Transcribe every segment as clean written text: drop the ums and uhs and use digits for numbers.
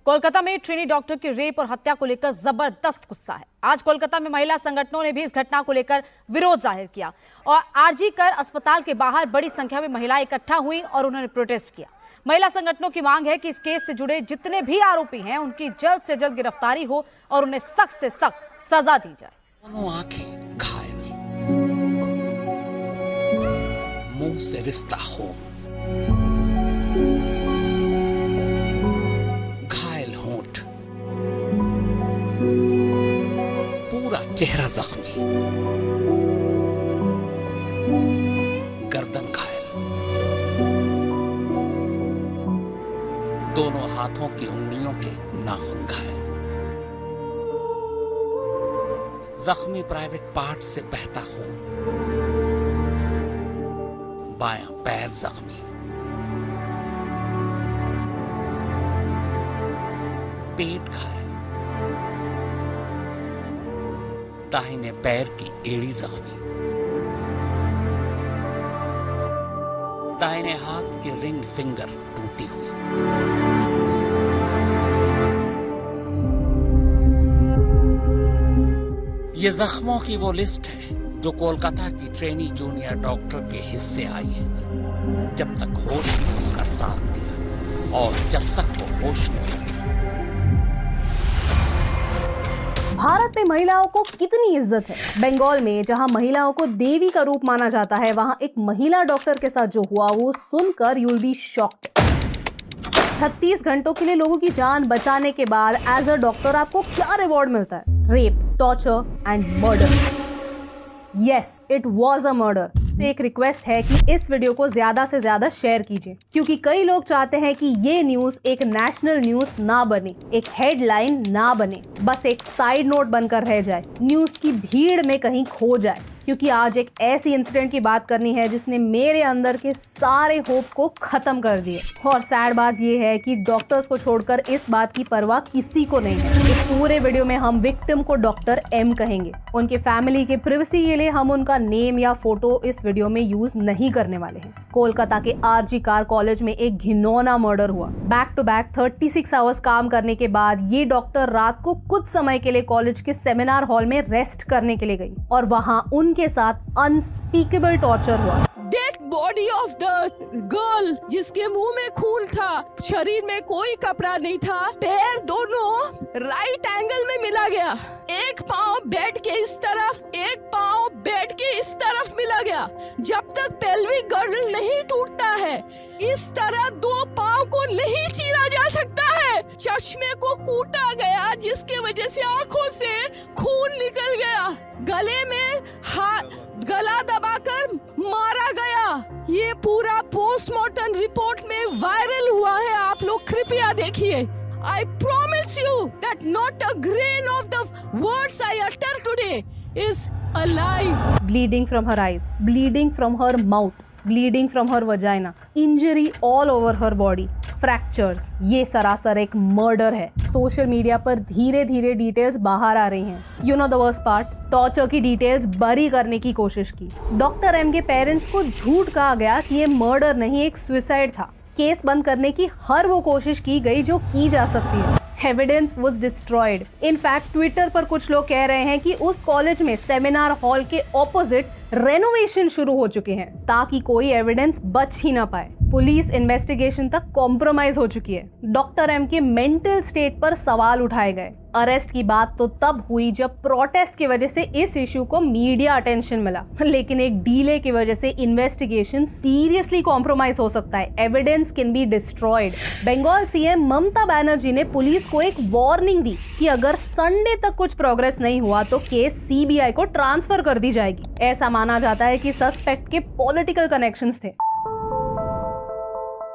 कोलकाता में trainee doctor की rape और हत्या को लेकर जबरदस्त गुस्सा है। आज कोलकाता में महिला संगठनों ने भी इस घटना को लेकर विरोध जाहिर किया और आरजी कर अस्पताल के बाहर बड़ी संख्या में महिलाएं इकट्ठा हुई और उन्होंने प्रोटेस्ट किया। महिला संगठनों की मांग है कि इस केस से जुड़े जितने भी आरोपी हैं उनकी जल्द से जल्द गिरफ्तारी हो और उन्हें सख्त से सख्त सजा दी जाए। दोनों आंखें घायल, मुंह से रिश्ता हो, घायल होंठ, पूरा चेहरा जख्मी, गर्दन घायल, दोनों हाथों की उंगलियों के नाखून घायल, जख्मी प्राइवेट पार्ट से बहता खून, बायां पैर जख्मी, पेट घायल, दाहिने पैर की एड़ी जख्मी, दाहिने हाथ की रिंग फिंगर टूटी हुई। ये जख्मों की वो लिस्ट है जो कोलकाता की ट्रेनी जूनियर डॉक्टर के हिस्से आई है। जब तक होश में उसका साथ दिया और जब तक वो होश में थी। भारत में महिलाओं को कितनी इज्जत है। बंगाल में जहां महिलाओं को देवी का रूप माना जाता है, वहां एक महिला डॉक्टर के साथ जो हुआ वो सुनकर यू विल बी शॉक्ड। 36 घंटों के लिए लोगों की जान बचाने के बाद एज अ डॉक्टर आपको क्या रिवॉर्ड मिलता है? Rape, torture and murder. Yes, it was a murder. एक रिक्वेस्ट है कि इस वीडियो को ज्यादा से ज्यादा शेयर कीजिए, क्योंकि कई लोग चाहते हैं कि ये न्यूज एक नेशनल न्यूज ना बने, एक हेडलाइन ना बने, बस एक साइड नोट बनकर रह जाए, न्यूज की भीड़ में कहीं खो जाए। क्योंकि आज एक ऐसी इंसिडेंट की बात करनी है जिसने मेरे अंदर के सारे होप को खत्म कर दिए। और सैड बात ये है कि डॉक्टर्स को छोड़कर इस बात की परवाह किसी को नहीं है। इस पूरे वीडियो में हम विक्टिम को डॉक्टर एम कहेंगे। उनके फैमिली के प्रिवेसी के लिए हम उनका नेम या फोटो इस वीडियो में यूज नहीं करने वाले हैं। कोलकाता के आरजी कार कॉलेज में एक घिनौना मर्डर हुआ। बैक टू बैक 36 आवर्स काम करने के बाद ये डॉक्टर रात को कुछ समय के लिए कॉलेज के सेमिनार हॉल में रेस्ट करने के लिए गई और वहां उनके साथ अनस्पीकेबल टॉर्चर हुआ। Dead body of the girl, जिसके मुंह में खून था, शरीर में कोई कपड़ा नहीं था, पैर दोनों राइट एंगल में मिला गया, एक पाँव बेड के इस तरफ, एक पाँव बेड के इस तरफ मिला गया। जब तक पेल्विक गर्डल नहीं टूटता है, इस तरह दो पाँव को नहीं चीरा जा सकता है। चश्मे को कूटा गया, जिसके वजह से आंखों से खून निकल गया। गले में गला दबाकर मारा गया। ये पूरा पोस्टमार्टम रिपोर्ट में वायरल हुआ है, आप लोग कृपया देखिए। I promise you that not a grain of the words I utter today is a lie. Bleeding from her eyes, bleeding from her mouth, bleeding from her vagina, injury all over her body, fractures। ये सरासर एक murder है। Social media पर धीरे धीरे details बाहर आ रही हैं। You know the worst part, torture की डिटेल्स बरी करने की कोशिश की। डॉक्टर एम के पेरेंट्स को झूठ कहा गया कि ये मर्डर नहीं, एक सुसाइड था। केस बंद करने की हर वो कोशिश की गई जो की जा सकती है। Evidence was destroyed. In fact Twitter पर कुछ लोग कह रहे हैं कि उस कॉलेज में सेमिनार हॉल के ऑपोजिट रेनोवेशन शुरू हो चुके हैं ताकि कोई एविडेंस बच ही ना पाए। पुलिस इन्वेस्टिगेशन तक कॉम्प्रोमाइज हो चुकी है। डॉक्टर एम के मेंटल स्टेट पर सवाल उठाए गए। अरेस्ट की बात तो तब हुई जब प्रोटेस्ट की वजह से इस इश्यू को मीडिया अटेंशन मिला, लेकिन एक डीले की वजह से इन्वेस्टिगेशन सीरियसली कॉम्प्रोमाइज हो सकता है। Evidence can be destroyed. Bengal CM Mamata Banerjee ने पुलिस को एक वार्निंग दी कि अगर संडे तक कुछ प्रोग्रेस नहीं हुआ तो केस सीबीआई को ट्रांसफर कर दी जाएगी। ऐसा माना जाता है कि सस्पेक्ट के पॉलिटिकल कनेक्शंस थे।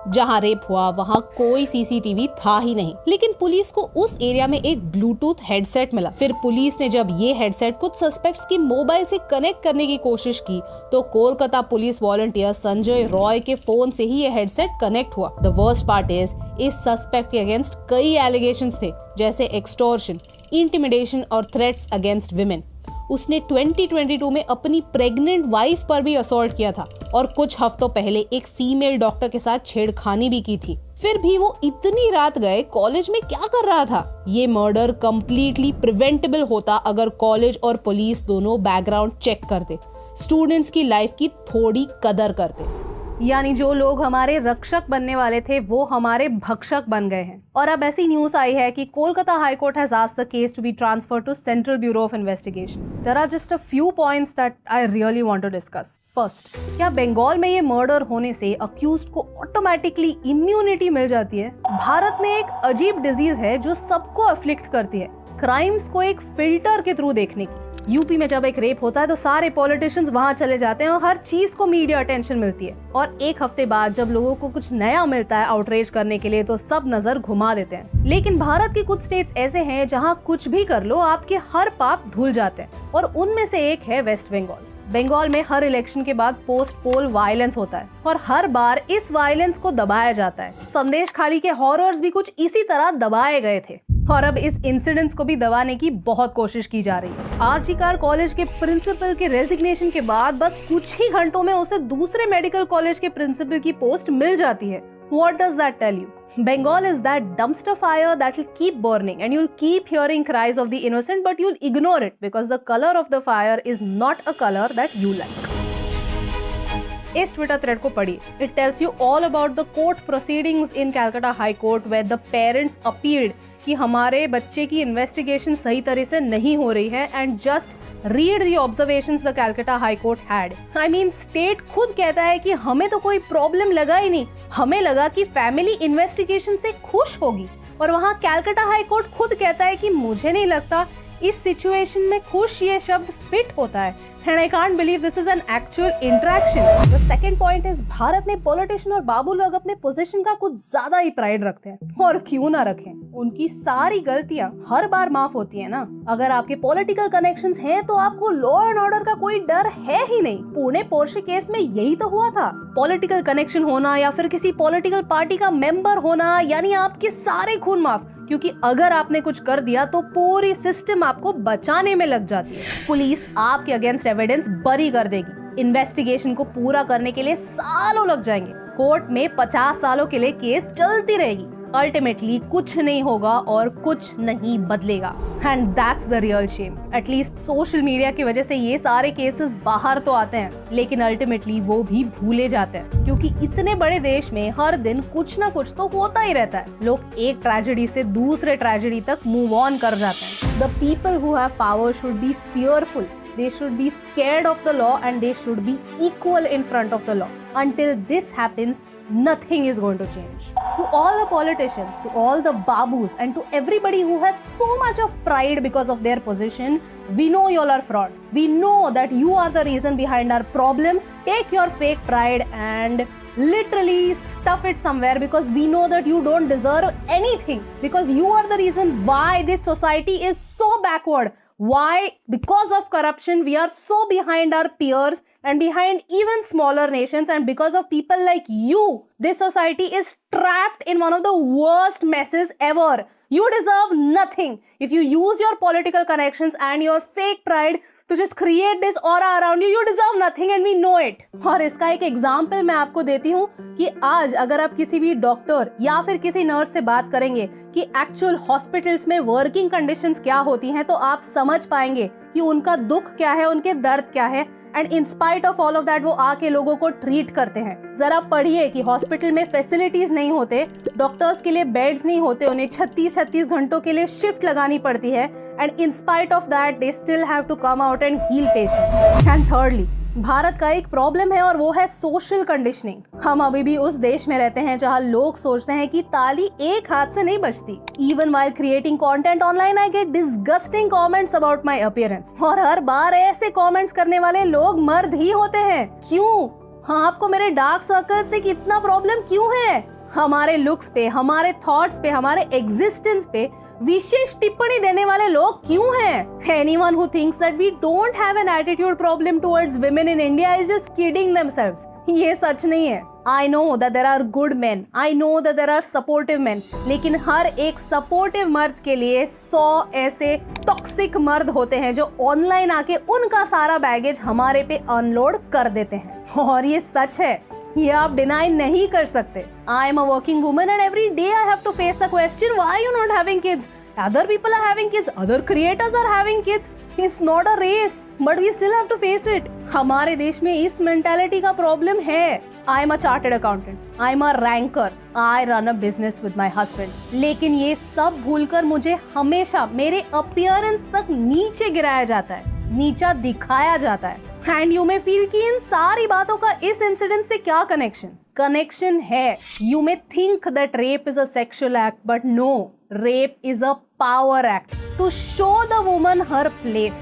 जहां रेप हुआ वहां कोई सीसीटीवी था ही नहीं, लेकिन पुलिस को उस एरिया में एक ब्लूटूथ हेडसेट मिला। फिर पुलिस ने जब ये हेडसेट कुछ सस्पेक्ट्स की मोबाइल से कनेक्ट करने की कोशिश की तो कोलकाता पुलिस वॉलंटियर संजय रॉय के फोन से ही ये हेडसेट कनेक्ट हुआ। द वर्स्ट पार्ट इज, इस सस्पेक्ट के अगेंस्ट कई एलिगेशंस थे, जैसे एक्सटॉर्शन, इंटिमिडेशन और थ्रेट्स अगेंस्ट विमेन। उसने 2022 में अपनी प्रेग्नेंट वाइफ पर भी असॉल्ट किया था और कुछ हफ्तों पहले एक फीमेल डॉक्टर के साथ छेड़खानी भी की थी। फिर भी वो इतनी रात गए कॉलेज में क्या कर रहा था? ये मर्डर कंप्लीटली प्रिवेंटेबल होता अगर कॉलेज और पुलिस दोनों बैकग्राउंड चेक करते, स्टूडेंट्स की लाइफ की थोड़ी कदर करते। यानी जो लोग हमारे रक्षक बनने वाले थे वो हमारे भक्षक बन गए हैं। और अब ऐसी न्यूज आई है कि Kolkata high court has asked the case to be transferred to Central Bureau of Investigation. There are just a few points that I really want to discuss. First, क्या बंगाल में ये मर्डर होने से अक्यूज्ड को ऑटोमेटिकली इम्यूनिटी मिल जाती है? भारत में एक अजीब डिजीज है जो सबको अफ्लिक्ट करती है, क्राइम्स को एक फिल्टर के थ्रू देखने की। यूपी में जब एक रेप होता है तो सारे पॉलिटिशियंस वहां चले जाते हैं और हर चीज को मीडिया अटेंशन मिलती है, और एक हफ्ते बाद जब लोगों को कुछ नया मिलता है आउटरीच करने के लिए तो सब नजर घुमा देते हैं। लेकिन भारत के कुछ स्टेट्स ऐसे हैं जहां कुछ भी कर लो आपके हर पाप धुल जाते हैं, और उनमें से एक है वेस्ट बंगाल। बंगाल में हर इलेक्शन के बाद पोस्ट पोल वायलेंस होता है और हर बार इस वायलेंस को दबाया जाता है। संदेश खाली के हॉरर्स भी कुछ इसी तरह दबाए गए थे और अब इस इंसिडेंट्स को भी दबाने की बहुत कोशिश की जा रही है। आरजी कर कॉलेज के प्रिंसिपल के रेजिग्नेशन के बाद बस कुछ ही घंटों में उसे दूसरे मेडिकल कॉलेज के प्रिंसिपल की पोस्ट मिल जाती है। What does that tell you? Bengal is that dumpster fire that will keep burning and you'll keep hearing cries of the innocent but you'll ignore it because the color of the fire is not a color that you like. इस Twitter thread को पढ़िए. It tells you all about the court proceedings in Calcutta High Court where the parents appealed कि हमारे बच्चे की investigation सही तरह से नहीं हो रही है and just read the observations the Calcutta high court had. I mean state खुद कहता है कि हमें तो कोई प्रॉब्लम लगा ही नहीं, हमें लगा कि फैमिली इन्वेस्टिगेशन से खुश होगी, और वहाँ कैलकाटा हाई कोर्ट खुद कहता है कि मुझे नहीं लगता इस सिचुएशन में खुश ये शब्द फिट होता है। And I can't believe this is an actual interaction. The second point is Bharat में पॉलिटिशियन और बाबू लोग अपने पोजीशन का कुछ ज्यादा ही प्राइड रखते हैं, और क्यों ना रखें, उनकी सारी गलतियां हर बार माफ होती है ना। अगर आपके पॉलिटिकल कनेक्शंस हैं तो आपको लॉ एंड ऑर्डर का कोई डर है ही नहीं। पुणे पोर्शे केस में यही तो हुआ था। पॉलिटिकल कनेक्शन होना या फिर किसी पॉलिटिकल पार्टी का मेंबर होना यानी आपके सारे खून माफ, क्योंकि अगर आपने कुछ कर दिया तो पूरी सिस्टम आपको बचाने में लग जाती है। पुलिस आपके अगेंस्ट एविडेंस बरी कर देगी, इन्वेस्टिगेशन को पूरा करने के लिए सालों लग जाएंगे, कोर्ट में 50 सालों के लिए केस चलती रहेगी, अल्टीमेटली कुछ नहीं होगा और कुछ नहीं बदलेगा। And that's the real shame. At least social media की वजह से ये सारे केसेस बाहर तो आते हैं, लेकिन अल्टीमेटली वो भी भूले जाते हैं, क्योंकि इतने बड़े देश में हर दिन कुछ ना कुछ तो होता ही रहता है। लोग एक ट्रेजेडी से दूसरे ट्रेजेडी तक मूव ऑन कर जाते हैं। The people who have power should be fearful, they should be scared of the law and they should be equal in front of the law. Until this happens, nothing is going to change. To all the politicians, to all the babus and to everybody who has so much of pride because of their position, we know you all are frauds. We know that you are the reason behind our problems. Take your fake pride and literally stuff it somewhere, because we know that you don't deserve anything, because you are the reason why this society is so backward. Why? Because of corruption, we are so behind our peers and behind even smaller nations, and because of people like you, this society is trapped in one of the worst messes ever. You deserve nothing. If you use your political connections and your fake pride to just create this aura around you, you deserve nothing and we know it. और इसका एक example मैं आपको देती हूँ कि आज अगर आप किसी भी डॉक्टर या फिर किसी नर्स से बात करेंगे कि एक्चुअल हॉस्पिटल्स में वर्किंग कंडीशंस क्या होती हैं, तो आप समझ पाएंगे कि उनका दुख क्या है, उनके दर्द क्या है, and in spite of all of that वो आके लोगों को ट्रीट करते हैं। जरा पढ़िए कि हॉस्पिटल में फैसिलिटीज नहीं होते, डॉक्टर्स के लिए बेड्स नहीं होते, उन्हें 36 घंटों के लिए शिफ्ट लगानी पड़ती है, and in spite of that they still have to come out and heal patients. And thirdly, Bharat का एक प्रॉब्लम है और वो है सोशल कंडीशनिंग। हम अभी भी उस देश में रहते हैं जहां लोग सोचते हैं कि ताली एक हाथ से नहीं बजती। Even while creating content online, I get disgusting comments about my appearance, और हर बार ऐसे कमेंट्स करने वाले लोग मर्द ही होते हैं। क्यों? हाँ, आपको मेरे डार्क सर्कल से कितना प्रॉब्लम क्यों है? हमारे लुक्स पे, हमारे थॉट्स पे, हमारे एग्जिस्टेंस पे विशेष टिप्पणी देने वाले लोग क्यों हैं? Anyone who thinks that we don't have an attitude problem towards women in India is just kidding themselves. ये सच नहीं है। I know that there are good man, I know that there are supportive man, लेकिन हर एक supportive मर्द के लिए 100 ऐसे टॉक्सिक मर्द होते हैं जो ऑनलाइन आके उनका सारा बैगेज हमारे पे अनलोड कर देते हैं। और ये सच है, ये आप डिनाई नहीं कर सकते। I am a working woman and every day I have to face the question why you not having kids, other people are having kids, other creators are having kids, it's not a race but we still have to face it। हमारे देश में इस mentality का problem है। I am a chartered accountant, I am a ranker, I run a business with my husband, लेकिन ये सब भूलकर मुझे हमेशा मेरे अपीयरेंस तक नीचे गिराया जाता है, नीचा दिखाया जाता है। एंड यू मे फील कि इन सारी बातों का इस इंसिडेंट से क्या कनेक्शन है। You may think that rape is a sexual act but no, rape is a power act to show the woman her place.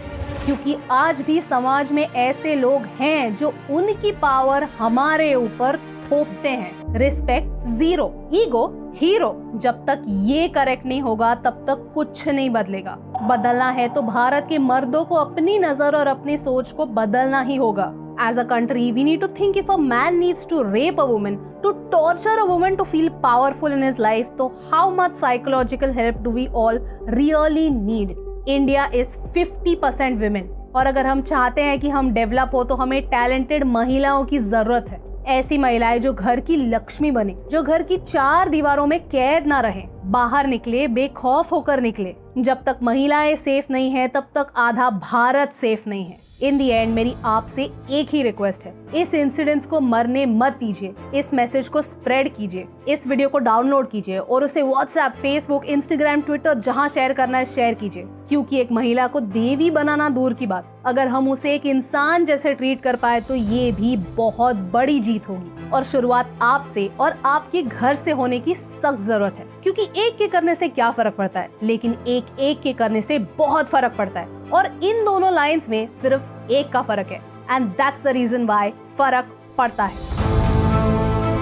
क्योंकि आज भी समाज में ऐसे लोग हैं जो उनकी पावर हमारे ऊपर थोपते हैं। Respect zero, ego hero. जब तक ये करेक्ट नहीं होगा तब तक कुछ नहीं बदलेगा। बदलना है तो भारत के मर्दों को अपनी नजर और अपनी सोच को बदलना ही होगा। As a country, we need to think if a man needs to rape a woman, to torture a woman to feel powerful in his life, so how much psychological help do we all really need? India is 50% women, और अगर हम चाहते हैं कि हम develop हो तो हमें टैलेंटेड महिलाओं की जरूरत है। ऐसी महिलाएं जो घर की लक्ष्मी बने, जो घर की 4 दीवारों में कैद ना रहे, बाहर निकले, बेखौफ होकर निकले। जब तक महिलाएं सेफ नहीं है तब तक आधा भारत सेफ नहीं है। इन दी एंड मेरी आपसे एक ही रिक्वेस्ट है, इस इंसिडेंट्स को मरने मत दीजिए। इस मैसेज को स्प्रेड कीजिए, इस वीडियो को डाउनलोड कीजिए और उसे व्हाट्सएप, फेसबुक, इंस्टाग्राम, ट्विटर जहां शेयर करना है शेयर कीजिए। क्योंकि एक महिला को देवी बनाना दूर की बात, अगर हम उसे एक इंसान जैसे ट्रीट कर पाए तो ये भी बहुत बड़ी जीत होगी। और शुरुआत आपसे और आपके घर से होने की सख्त जरूरत है। क्योंकि एक के करने से क्या फर्क पड़ता है, लेकिन एक के करने से बहुत फर्क पड़ता है। और इन दोनों लाइंस में सिर्फ एक का फर्क है, and that's the reason why फर्क पड़ता है।